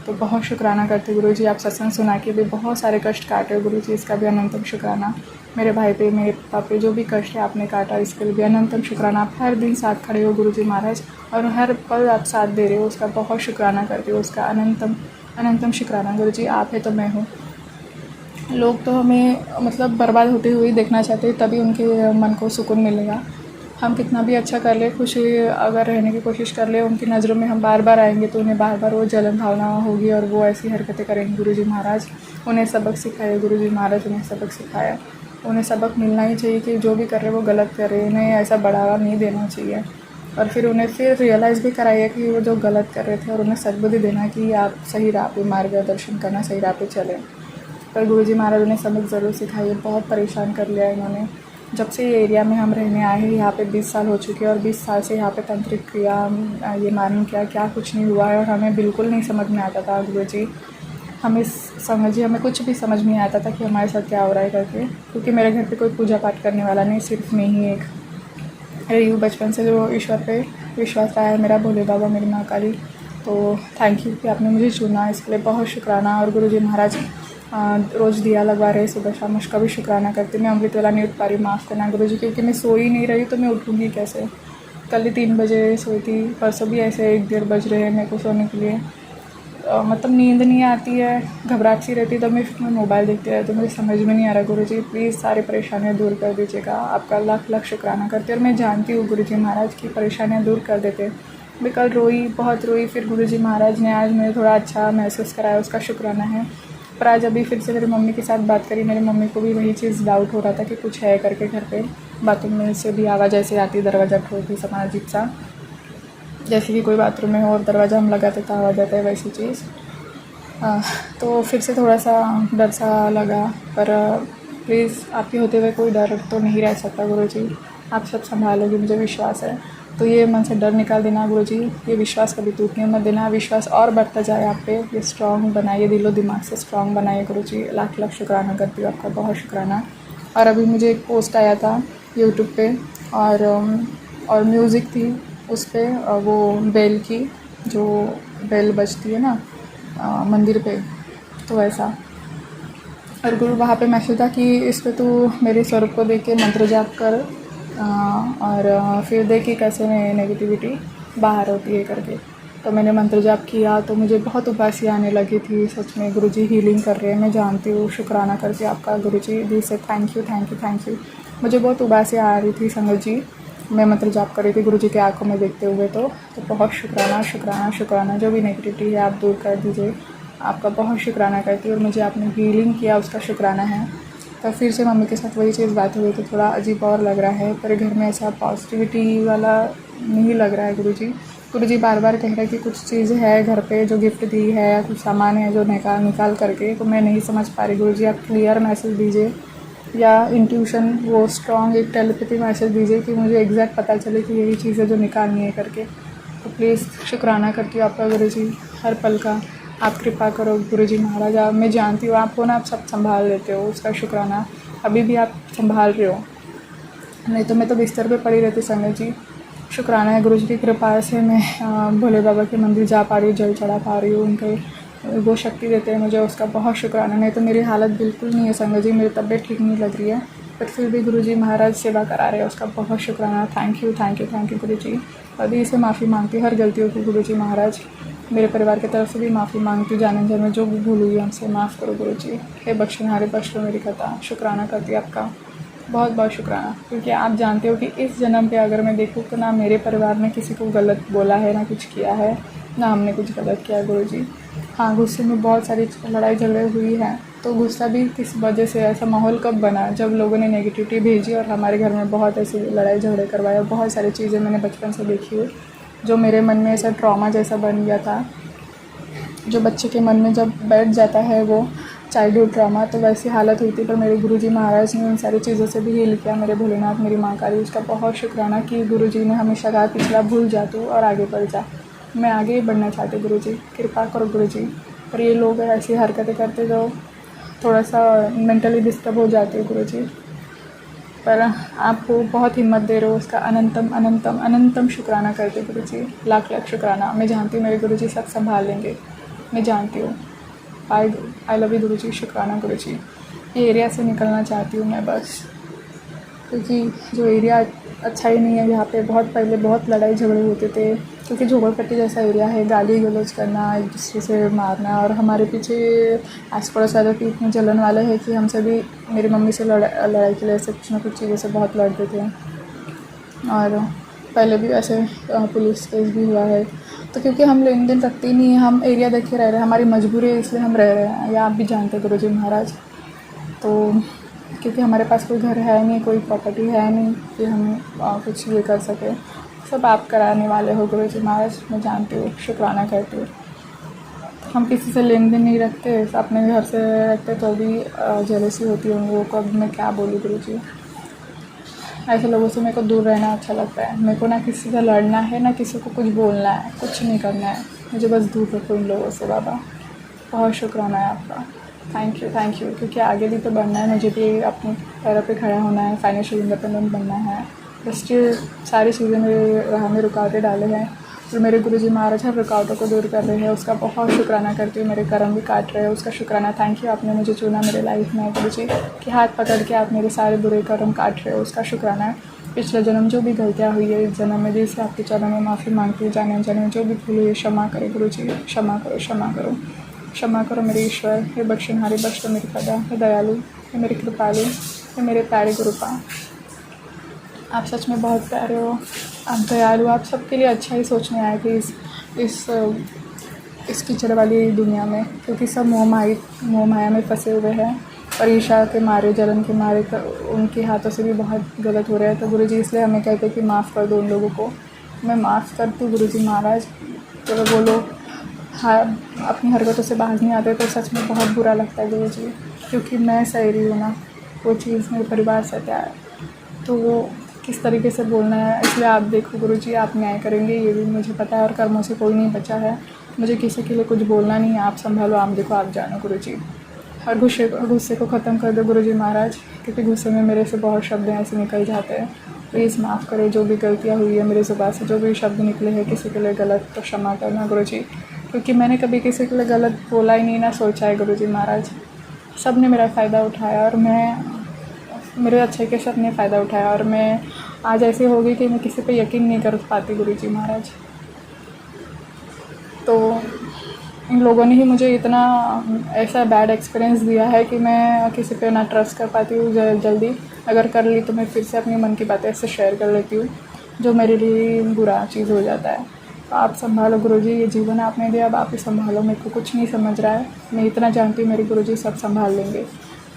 तो बहुत शुक्राना करते गुरुजी, आप सत्संग सुना के भी बहुत सारे कष्ट काटे हो गुरुजी, इसका भी अनंतम शुक्राना। मेरे भाई पे, मेरे पापा पे जो भी कष्ट है आपने काटा, इसके लिए भी अनंतम शुक्राना। आप हर दिन साथ खड़े हो गुरुजी महाराज, और हर पल आप साथ दे रहे हो, उसका बहुत शुक्राना करती हो, उसका अनंतम अनंतम शुक्राना गुरुजी। आप है तो मैं हूँ। लोग तो हमें मतलब बर्बाद होते हुए देखना चाहते हैं, तभी उनके मन को सुकून मिलेगा। हम कितना भी अच्छा कर ले, खुशी अगर रहने की कोशिश कर ले, उनकी नज़रों में हम बार बार आएंगे तो उन्हें बार बार वो जलन भावना होगी और वो ऐसी हरकतें करेंगे। गुरुजी महाराज उन्हें सबक सिखाए, गुरुजी महाराज उन्हें सबक सिखाया। उन्हें सबक मिलना ही चाहिए कि जो भी कर रहे वो गलत कर रहे, उन्हें ऐसा बढ़ावा नहीं देना चाहिए। और फिर उन्हें फिर रियलाइज़ भी कराइए कि वो जो गलत कर रहे थे, और उन्हें सद्बुद्धि देना कि आप सही राह पे मार्गदर्शन करना, सही राह पे चलें। पर गुरुजी महाराज उन्हें सबक ज़रूर सिखाइए। बहुत परेशान कर लिया इन्होंने। जब से ये एरिया में हम रहने आए हैं, यहाँ पे 20 साल हो चुके हैं, और 20 साल से यहाँ पे तंत्रिक क्रिया, ये मालूम क्या कुछ नहीं हुआ है, और हमें बिल्कुल नहीं समझ में आता था गुरुजी। हमें कुछ भी समझ में नहीं आता था कि हमारे साथ क्या हो रहा है करके, क्योंकि मेरे घर पे कोई पूजा पाठ करने वाला नहीं, सिर्फ मैं ही एक रही हूँ बचपन से जो ईश्वर पे विश्वास रहा है मेरा, भोले बाबा, मेरी माँ काली। तो थैंक यू कि आपने मुझे चुना, इसके लिए बहुत शुक्राना। और गुरुजी महाराज रोज़ दिया लगवा रहे सुबह शाम, उसका भी शुक्राना करती। मैं अमृत वाला नहीं उठ पा रही, माफ़ करना गुरुजी, क्योंकि मैं सो ही नहीं रही, तो मैं उठूँगी कैसे। कल ही 3 बजे सोई थी, परसों भी ऐसे 1-1:30 बज रहे हैं मेरे को सोने के लिए। मतलब नींद नहीं आती है, घबराहट सी रहती है, तो मैं मोबाइल देखती रहती हूँ। मुझे समझ में नहीं आ रहा गुरुजी, प्लीज़ सारी परेशानियाँ दूर कर दीजिएगा। आपका लाख लाख शुक्राना करती हूँ। और मैं जानती हूँ गुरुजी महाराज की परेशानियाँ दूर कर देते। मैं कल रोई, बहुत रोई, फिर गुरुजी महाराज ने आज मुझे थोड़ा अच्छा महसूस कराया, उसका शुक्राना है। पर आज अभी फिर से मेरी मम्मी के साथ बात करी, मेरी मम्मी को भी वही चीज़ डाउट हो रहा था कि कुछ है करके घर पे। बाथरूम में से भी आवाज़ ऐसे आती, दरवाज़ा ठोकती समान अजीब सा, जैसे कि कोई बाथरूम में हो और दरवाज़ा हम लगाते तो आवाज़ आता है, वैसी चीज़। तो फिर से थोड़ा सा डर सा लगा। पर प्लीज़ आपके होते हुए कोई डर तो नहीं रह सकता गुरुजी, आप सब संभालोगे, मुझे विश्वास है। तो ये मन से डर निकाल देना गुरुजी, ये विश्वास कभी टूटने मत देना, विश्वास और बढ़ता जाए आप पे, ये स्ट्रॉन्ग बनाइए, दिलो दिमाग से स्ट्रॉन्ग बनाइए गुरुजी। लाख लाख शुक्राना करती हूँ आपका, बहुत शुक्राना। और अभी मुझे एक पोस्ट आया था यूट्यूब पे, और म्यूज़िक थी उस पर, वो बेल की, जो बेल बजती है ना मंदिर पे, तो वैसा। और गुरु वहाँ पे मैसेज था कि इस पे तू मेरे स्वरूप को देख के मंत्र जाप कर, और फिर देख कि कैसे नेगेटिविटी बाहर होती है करके। तो मैंने मंत्र जाप किया तो मुझे बहुत उबासी आने लगी थी। सच में गुरुजी हीलिंग कर रहे हैं, मैं जानती हूँ। शुक्राना करके आपका गुरुजी, दिल से thank you thank you thank you. मुझे बहुत उबासी आ रही थी संगत जी, मैं मंत्र जाप कर रही थी गुरुजी के आंखों में देखते हुए। तो बहुत शुक्राना शुक्राना शुक्राना, जो भी नेगेटिविटी है आप दूर कर दीजिए, आपका बहुत शुक्राना करती हूँ। और मुझे आपने हीलिंग किया, उसका शुक्राना है। तो फिर से मम्मी के साथ वही चीज़ बात हुई तो थोड़ा अजीब और लग रहा है, पर घर में ऐसा पॉजिटिविटी वाला नहीं लग रहा है गुरुजी। गुरुजी बार बार कह रहे हैं कि कुछ चीज़ें है घर पे जो गिफ्ट दी है, या कुछ सामान है जो निकाल करके, तो मैं नहीं समझ पा रही गुरुजी। आप क्लियर मैसेज दीजिए, या इंट्यूशन वो स्ट्रॉन्ग एक टेलीपैथी मैसेज दीजिए कि मुझे एग्जैक्ट पता चले कि यही चीज़ें जो निकालनी है करके। तो प्लीज़ शुक्राना करती हूँ आपका गुरुजी, हर पल का आप कृपा करो गुरुजी महाराज। आप, मैं जानती हूँ आप हो ना, आप सब संभाल लेते हो, उसका शुक्राना। अभी भी आप संभाल रहे हो, नहीं तो मैं तो बिस्तर पे पड़ी रहती संगत जी। शुक्राना है गुरुजी की कृपा से मैं भोले बाबा के मंदिर जा पा रही हूँ, जल चढ़ा पा रही हूँ, उनके वो शक्ति देते हैं मुझे, उसका बहुत शुक्राना। नहीं तो मेरी हालत बिल्कुल नहीं है संगत जी, मेरी तबीयत ठीक नहीं लग रही है, बट फिर भी गुरुजी महाराज सेवा करा रहे हैं, उसका बहुत शुक्राना। Thank you thank you thank you गुरुजी। अभी से माफ़ी मांगती हूँ हर गलतियों की गुरुजी महाराज, मेरे परिवार की तरफ से भी माफ़ी मांगती हूँ, जाने जाने में जो भी भूल हुई हमसे माफ़ करो गुरुजी। हे बख्शनहारे बख्श लो मेरी कथा। शुक्राना करती आपका, बहुत बहुत शुक्राना, क्योंकि आप जानते हो कि इस जन्म पे अगर मैं देखूँ तो ना मेरे परिवार ने किसी को गलत बोला है, ना कुछ किया है, ना हमने कुछ गलत किया है गुरुजी। हाँ, गुस्से में बहुत सारी लड़ाई झगड़े हुई हैं, तो गुस्सा भी किस वजह से, ऐसा माहौल कब बना जब लोगों ने नेगेटिविटी भेजी और हमारे घर में बहुत ऐसी लड़ाई झगड़े करवाए। बहुत सारी चीज़ें मैंने बचपन से देखी हुई, जो मेरे मन में ऐसा ट्रॉमा जैसा बन गया था, जो बच्चे के मन में जब बैठ जाता है वो, चाइल्डहुड ट्रॉमा, तो वैसी हालत हुई थी, पर मेरे गुरुजी महाराज ने उन सारी चीज़ों से भी हील किया। मेरे भोलेनाथ, मेरी माँ काली, उसका बहुत शुक्राना कि गुरुजी ने हमेशा कहा पिछला भूल जा तू और आगे बढ़ जा। मैं आगे ही बढ़ना चाहती, गुरुजी कृपा करो गुरुजी। पर ये लोग ऐसी हरकतें करते जो थोड़ा सा मेंटली डिस्टर्ब हो जाती है गुरुजी। पर आपको बहुत हिम्मत दे रहे हो, उसका अनंतम अनंतम अनंतम शुक्राना करते गुरुजी, लाख लाख शुक्राना। मैं जानती हूँ मेरे गुरुजी सब संभाल लेंगे, मैं जानती हूँ। आई लव यू गुरुजी, शुक्राना गुरुजी। ये एरिया से निकलना चाहती हूँ मैं बस, क्योंकि जो एरिया अच्छा ही नहीं है, यहाँ पे बहुत पहले बहुत लड़ाई झगड़े होते थे, क्योंकि झोपड़पट्टी जैसा एरिया है, गाली गलौज करना, एक दूसरे से मारना, और हमारे पीछे आस पड़ोस वालों की इतनी जलन वाले हैं कि हमसे भी, मेरी मम्मी से लड़ाई के लिए ऐसे कुछ ना कुछ चीज़ों से बहुत लड़ते थे। और पहले भी ऐसे पुलिस केस भी हुआ है। तो क्योंकि हम लेन देन रखते ही नहीं हैं, हम एरिया देखे रह रहे हैं, हमारी मजबूरी है इसलिए हम रह रहे हैं, या आप भी जानते हैं गुरुजी महाराज। तो क्योंकि हमारे पास कोई घर है नहीं, कोई प्रॉपर्टी है नहीं कि हम कुछ ये कर सके, सब आप कराने वाले हो गुरुजी महाराज, मैं जानती हूँ, शुक्राना करती हूँ। हम किसी से लेन देन नहीं रखते, अपने घर से रखते तो भी जेलसी होती है उन लोगों को। अब मैं क्या बोलूँ गुरुजी, ऐसे लोगों से मेरे को दूर रहना अच्छा लगता है। मेरे को ना किसी से लड़ना है, ना किसी को कुछ बोलना है, कुछ नहीं करना है, मुझे बस दूर रखो इन लोगों से बाबा। बहुत शुक्राना है आपका, थैंक यू, क्योंकि आगे भी तो बढ़ना है, मुझे भी अपने पैरों पे खड़ा होना है, फाइनेंशियल इंडिपेंडेंट बनना है। बस ये सारी चीज़ें मेरे राह में रुकावटें डाले हैं, और मेरे गुरुजी महाराज हर रुकावटों को दूर कर रहे हैं, उसका बहुत शुक्राना करती हूँ। मेरे कर्म भी काट रहे हैं, उसका शुक्राना, थैंक यू, आपने मुझे चुना मेरे लाइफ में गुरुजी, कि हाथ पकड़ के आप मेरे सारे बुरे कर्म काट रहे हो, उसका शुक्राना है। पिछले जन्म जो भी गलतियाँ हुई है, इस जन्म में भी से आपके चरणों में माफ़ी मांगती हूँ, जाने जाने में जो भी भूल हुई, क्षमा करो गुरुजी, क्षमा करो, क्षमा करो, क्षमा करो मेरे ईश्वर, हे बख्शनहारी, बख्श दो मेरी खदा, हे दयालु, हे मेरे कृपालु, हे मेरे प्यारे गुरुपा। आप सच में बहुत प्यारे हो, आप दयालु, आप सबके लिए अच्छा ही सोचने आए थे इस कीचड़ वाली दुनिया में, क्योंकि सब मोह माया में फंसे हुए हैं, और ईर्ष्या के मारे, जलन के मारे, तो उनके हाथों से भी बहुत गलत हो रहा है। तो गुरुजी इसलिए हमें कहते हैं कि माफ़ कर दो उन लोगों को। मैं माफ़ करती हूँ गुरुजी महाराज। तो वो लोग हाँ अपनी हरकतों से बाहर नहीं आते तो सच में बहुत बुरा लगता है गुरुजी, क्योंकि मैं सह रही हूँ ना, वो चीज़ मेरे परिवार से आता है, तो वो किस तरीके से बोलना है। इसलिए आप देखो गुरुजी, आप न्याय करेंगे ये भी मुझे पता है, और कर्मों से कोई नहीं बचा है, मुझे किसी के लिए कुछ बोलना नहीं है। आप संभालो, आप देखो, आप जानो गुरुजी, और गुस्से को ख़त्म कर दो गुरुजी महाराज, क्योंकि गुस्से में मेरे से बहुत शब्द ऐसे निकल जाते हैं। प्लीज़ माफ़ करें, जो भी गलतियाँ हुई है मेरे ज़ुबान से, जो भी शब्द निकले हैं किसी के लिए गलत, तो क्षमा करना गुरुजी, क्योंकि मैंने कभी किसी के लिए गलत बोला ही नहीं, ना सोचा है गुरुजी महाराज। सब ने मेरा फ़ायदा उठाया, और मेरे अच्छे के सब ने फ़ायदा उठाया, और मैं आज ऐसी हो गई कि मैं किसी पे यकीन नहीं कर पाती गुरुजी महाराज। तो इन लोगों ने ही मुझे इतना ऐसा बैड एक्सपीरियंस दिया है कि मैं किसी पे ना ट्रस्ट कर पाती हूँ जल्दी। अगर कर ली तो मैं फिर से अपनी मन की बातें ऐसे शेयर कर लेती हूँ, जो मेरे लिए बुरा चीज़ हो जाता है। तो आप संभालो गुरुजी, ये जीवन आपने दिया, अब आप ही संभालो। मेरे को कुछ नहीं समझ रहा है, मैं इतना जानती हूँ मेरे गुरुजी सब संभाल लेंगे।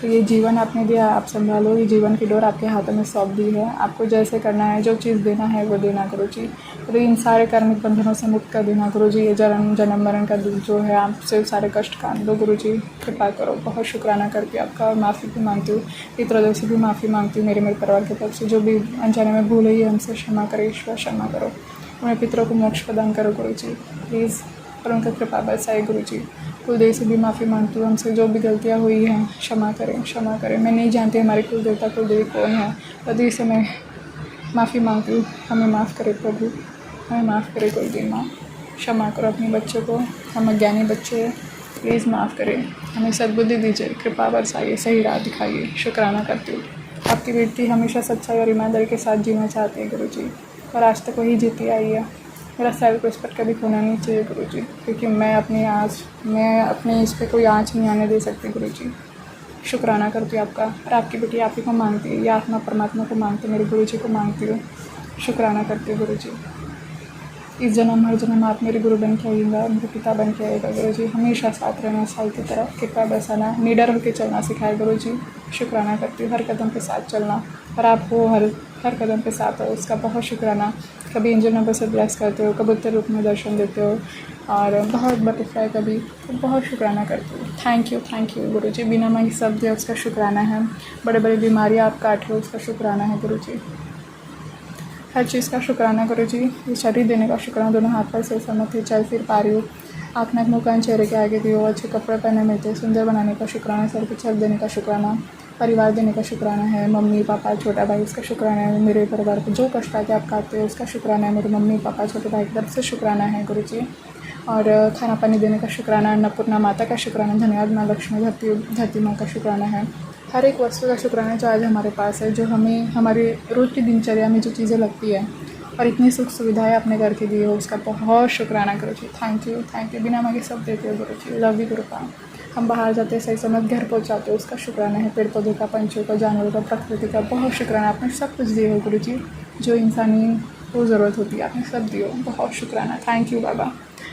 तो ये जीवन आपने दिया, आप संभालो, ये जीवन की डोर आपके हाथों में सौंप दी है, आपको जैसे करना है, जो चीज़ देना है वो देना गुरुजी। तो इन सारे कार्मिक बंधनों से मुक्त कर देना गुरुजी। ये जन्म मरण का दुख जो है, आपसे सारे कष्ट काट दो गुरुजी, कृपा करो। बहुत शुक्राना करती हूँ आपका, और माफ़ी भी मांगती हूँ, पितरों से भी माफ़ी मांगती हूँ, मेरे परिवार की तरफ से जो भी अनजाने में भूल हुई है हमसे क्षमा करो ईश्वर, क्षमा करो। मेरे पितरों को मोक्ष प्रदान करो गुरुजी, प्लीज़, और उनका कृपा बरसाए गुरुजी। कुलदेव से भी माफ़ी मांगती हूँ, हमसे जो भी गलतियाँ हुई हैं क्षमा करें, क्षमा करें। मैं नहीं जानती हमारे कुलदेवता कुलदेवी कौन है, प्रभु से मैं माफ़ी मांगती हूँ, हमें माफ़ करे प्रभु, हमें माफ़ करे कुलदेव माँ, क्षमा करो अपने बच्चों को, हम अज्ञानी बच्चे हैं, प्लीज़ माफ़ करें, हमें सद्बुद्धि दीजिए, कृपा बरसाइए, सही राह दिखाइए। शुक्राना करती हूँ, आपकी बेटी हमेशा सच्चाई और ईमानदारी के साथ जीना चाहती है गुरुजी, और आज तक वही जीती आई है। मेरा सेल्फ रिस्पेक्ट कभी खोना नहीं चाहिए गुरुजी, क्योंकि मैं अपने इस पे कोई आँच नहीं आने दे सकती गुरुजी। शुक्राना करती हूँ आपका, और आपकी बेटी आप ही को मांगती है, ये आत्मा परमात्मा को मांगती है, मेरे गुरुजी को मांगती हूँ। शुक्राना करती हूँ गुरुजी। इस जन्म हर जन्म आप मेरे गुरु बन के आइएगा, मेरे पिता बन के आएगा गुरुजी, हमेशा साथ रहना, साल की तरह कृपा बरसाना, निडर होकर चलना सिखाए गुरुजी। शुक्राना करती हूँ, हर कदम पे साथ चलना, और आप हो हर कदम पे साथ हो, उसका बहुत शुक्राना। कभी एंजल नंबर से ब्लेस करते हो, कबूतर रूप में दर्शन देते हो, और बहुत बटरफ्लाई का भी, तो बहुत शुक्राना करती हूँ। थैंक यू गुरुजी। बिना मांगे सब दिया उसका शुक्राना है। बड़े बड़े बीमारियाँ आप काट लो उसका शुक्राना है गुरुजी। हर चीज़ का शुक्राना गुरुजी। ये शरीर देने का शुक्राना, दोनों हाथ पर से सहमत है, चल फिर पा रही हूँ, आँख नाक मुँह कान चेहरे के आगे दियो, अच्छे कपड़े पहने मिलते, सुंदर बनाने का शुक्राना, सर पे छत देने का शुक्राना, परिवार देने का शुक्राना है, मम्मी पापा छोटा भाई उसका शुक्राना है, मेरे परिवार को जो कष्ट आके आप काटते हो उसका शुक्राना है, मेरे मम्मी पापा छोटे भाई की तरफ से शुक्राना है गुरुजी। और खाना पानी देने का शुक्राना, अन्नपूर्णा माता का शुक्राना, धन्यवाद माँ लक्ष्मी, धरती माँ का शुक्राना है, हर एक वस्तु का शुक्राना है जो आज हमारे पास है, जो हमें हमारे रोज़ की दिनचर्या में जो चीज़ें लगती है और इतनी सुख सुविधाएं अपने घर के दिए हो उसका बहुत शुक्राना गुरुजी। Thank you. बिना मांगे सब देते हो गुरुजी। Love you गुरुपा। हम बाहर जाते सही समय घर पहुंचाते हो उसका शुक्राना है, पेड़ पौधों का, पंछियों का, जानवरों का, प्रकृति का बहुत शुक्राना। आपने सब कुछ दिए हो गुरुजी, जो इंसानी को ज़रूरत होती है आपने सब दिए हो, बहुत शुक्राना। थैंक यू बाबा।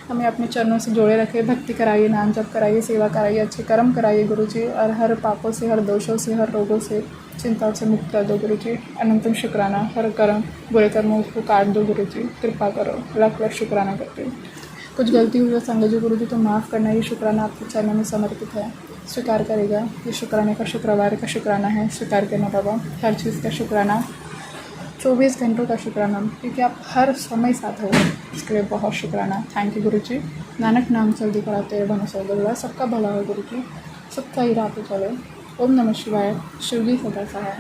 हमें अपने चरणों से जोड़े रखे, भक्ति कराइए, नाम जप कराइए, सेवा कराइए, अच्छे कर्म कराइए गुरुजी, और हर पापों से, हर दोषों से, हर रोगों से, चिंताओं से मुक्त कर दो गुरुजी। अनंतम शुक्राना। हर कर्म बुरे कर्मों को काट दो गुरुजी, कृपा करो। लाख लाख शुक्राना करते हो। कुछ गलती हुई संग जी गुरुजी तो माफ़ करना, ये शुक्राना आपके चरणों में समर्पित है, स्वीकार करेगा। ये शुक्राने का शुक्रवार का शुक्राना है, स्वीकार करना बाबा। हर चीज़ का शुक्राना, 24 घंटों का शुक्राना, क्योंकि आप हर समय साथ हो, इसके लिए बहुत शुक्राना। थैंक यू गुरुजी। नानक नाम जल्दी कराते हैं भन सौदा, सबका भला हो गुरुजी, सबका ही राह पे चले। ओम नमः शिवाय, शिवजी सदा सहाय।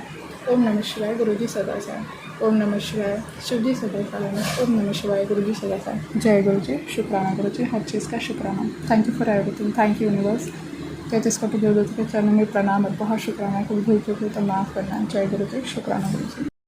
ओम नमः शिवाय, गुरुजी सदा सहाय। ओम नमः शिवाय, शिवजी सदा सहाय। ओम नमः शिवाय, गुरुजी सदा सहाय। जय गुरुजी। शुक्राना गुरुजी, हर चीज़ का शुक्राना। Thank you for everything. Thank you universe. 33 कोटि देवदत्त के चरणों में प्रणाम और बहुत शुक्राना। कुछ भूल चुके तो माफ़ करना। जय गुरुजी। शुक्राना गुरुजी।